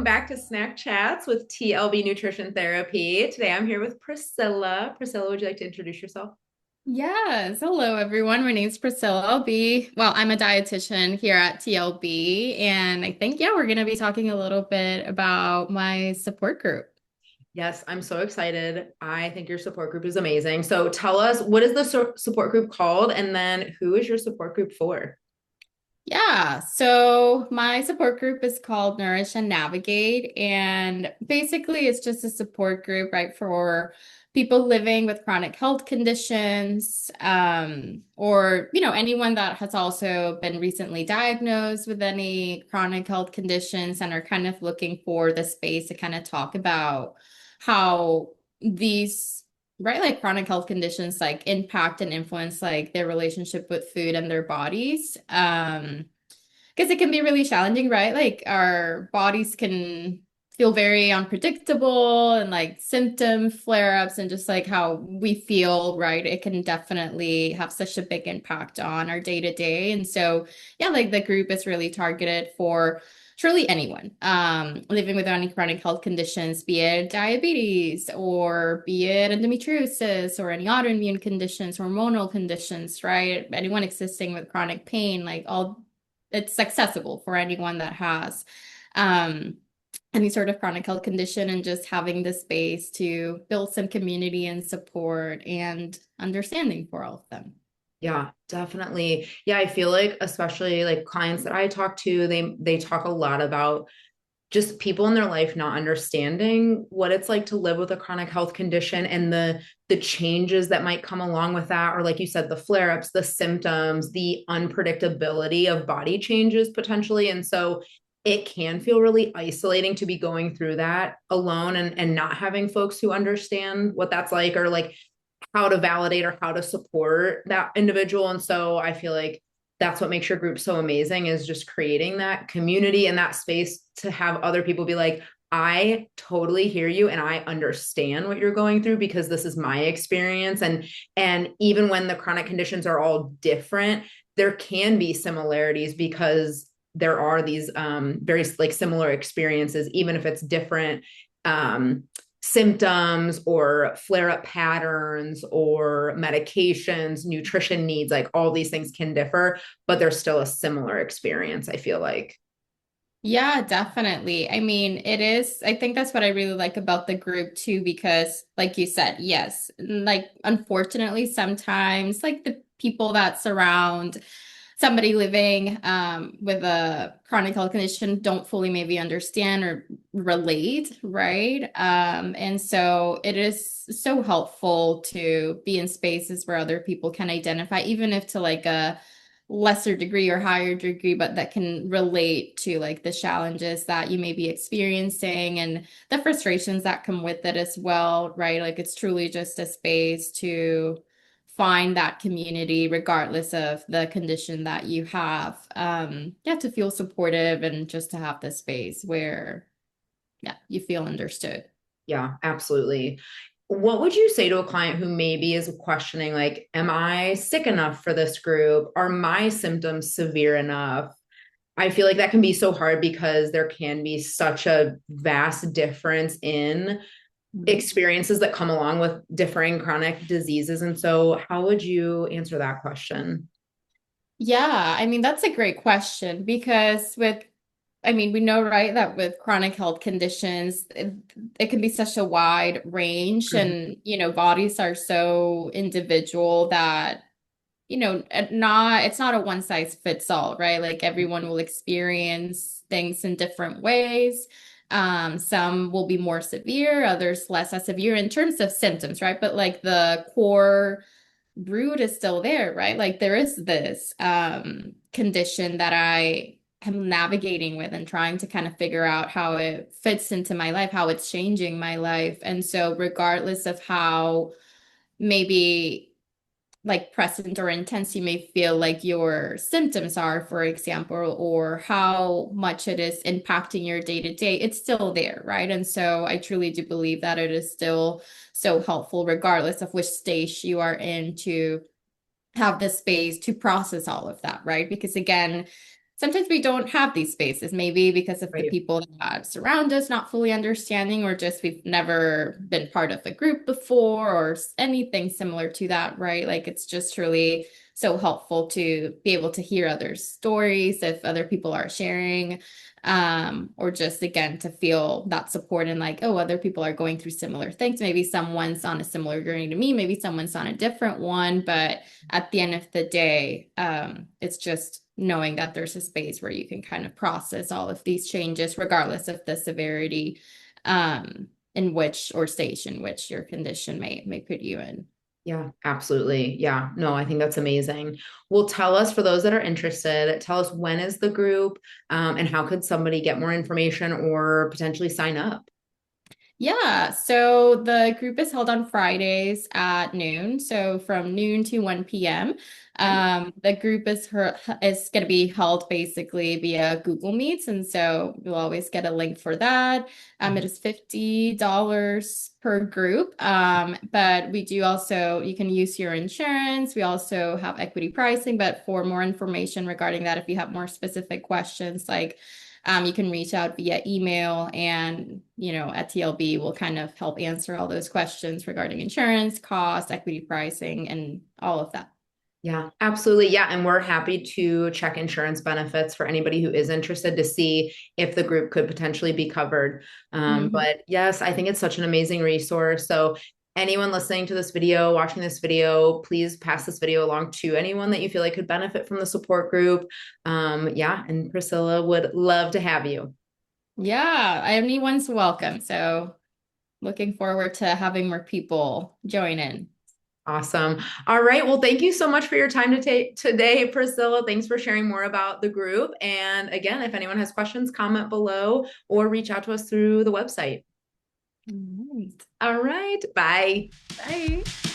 welcome back to Snack Chats with TLB Nutrition Therapy. Today I'm here with Priscilla. Priscilla, would you like to introduce yourself? Yes. Hello, everyone. My name's Priscilla. I'm a dietitian here at TLB. And I think, yeah, we're going to be talking a little bit about my support group. Yes, I'm so excited. I think your support group is amazing. So tell us, what is the support group called? And then who is your support group for? Yeah. So my support group is called Nourish and Navigate. And basically, it's just a support group, right, for people living with chronic health conditions, anyone that has also been recently diagnosed with any chronic health conditions and are kind of looking for the space to kind of talk about how these right, like chronic health conditions like impact and influence like their relationship with food and their bodies. Because it can be really challenging, right? Like our bodies can feel very unpredictable and like symptom flare-ups and just like how we feel, right? It can definitely have such a big impact on our day-to-day. And so, yeah, like the group is really targeted for truly anyone living with any chronic health conditions, be it diabetes or be it endometriosis or any autoimmune conditions, hormonal conditions, right? Anyone existing with chronic pain, like all it's accessible for anyone that has um, any sort of chronic health condition and just having the space to build some community and support and understanding for all of them. Yeah, definitely. Yeah, I feel like especially like clients that I talk to, they talk a lot about just people in their life not understanding what it's like to live with a chronic health condition and the changes that might come along with that, or like you said, the flare-ups, the symptoms, the unpredictability of body changes potentially. And so it can feel really isolating to be going through that alone and not having folks who understand what that's like, or like how to validate or how to support that individual. And so I feel like that's what makes your group so amazing, is just creating that community and that space to have other people be like, I totally hear you and I understand what you're going through because this is my experience. And even when the chronic conditions are all different, there can be similarities because there are these very like similar experiences, even if it's different um symptoms or flare up patterns or medications, nutrition needs, like all these things can differ, but there's still a similar experience, I feel like. Yeah, definitely. I mean, it is, I think that's what I really like about the group too, because like you said, yes, like unfortunately, sometimes like the people that surround somebody living with a chronic health condition don't fully maybe understand or relate, right? And so it is so helpful to be in spaces where other people can identify, even if to like a lesser degree or higher degree, but that can relate to like the challenges that you may be experiencing and the frustrations that come with it as well, right? Like it's truly just a space to find that community regardless of the condition that you have. Yeah, to feel supportive and just to have the space where, yeah, you feel understood. Yeah, absolutely. What would you say to a client who maybe is questioning, like, am I sick enough for this group? Are my symptoms severe enough? I feel like that can be so hard because there can be such a vast difference in experiences that come along with differing chronic diseases. And so, how would you answer that question? Yeah, I mean, that's a great question because I mean, we know, right, that with chronic health conditions, it can be such a wide range Mhm. and, bodies are so individual that, it's not a one size fits all, right? Like everyone will experience things in different ways. Some will be more severe, others less as severe in terms of symptoms, right? But like the core root is still there, right? Like there is this condition that I am navigating with and trying to kind of figure out how it fits into my life, how it's changing my life. And so regardless of how maybe like present or intense you may feel like your symptoms are, for example, or how much it is impacting your day to day, it's still there, right? And so I truly do believe that it is still so helpful, regardless of which stage you are in, to have the space to process all of that, right? Because again, sometimes we don't have these spaces, maybe because of the Right. people that surround us not fully understanding, or just we've never been part of a group before, or anything similar to that, right? Like it's just really so helpful to be able to hear other stories if other people are sharing, or just again to feel that support and like, oh, other people are going through similar things. Maybe someone's on a similar journey to me, maybe someone's on a different one, but at the end of the day, it's just knowing that there's a space where you can kind of process all of these changes, regardless of the severity, in which or stage in which your condition may put you in. Yeah, absolutely. Yeah, no, I think that's amazing. Well, tell us for those that are interested, tell us when is the group, and how could somebody get more information or potentially sign up? Yeah, so the group is held on Fridays at noon, so from noon to 1 p.m. Okay. The group is going to be held basically via Google Meets, and so you'll always get a link for that. It is $50 per group, but we do also, you can use your insurance. We also have equity pricing, but for more information regarding that, if you have more specific questions, like you can reach out via email, and at TLB will kind of help answer all those questions regarding insurance, cost, equity pricing, and all of that. Yeah, absolutely. Yeah. And we're happy to check insurance benefits for anybody who is interested to see if the group could potentially be covered. Mhm. But yes, I think it's such an amazing resource. So, anyone listening to this video, watching this video, please pass this video along to anyone that you feel like could benefit from the support group. Yeah. And Priscilla would love to have you. Yeah, anyone's welcome. So looking forward to having more people join in. Awesome. All right. Well, thank you so much for your time to take today, Priscilla. Thanks for sharing more about the group. And again, if anyone has questions, comment below or reach out to us through the website. All right. All right. Bye. Bye.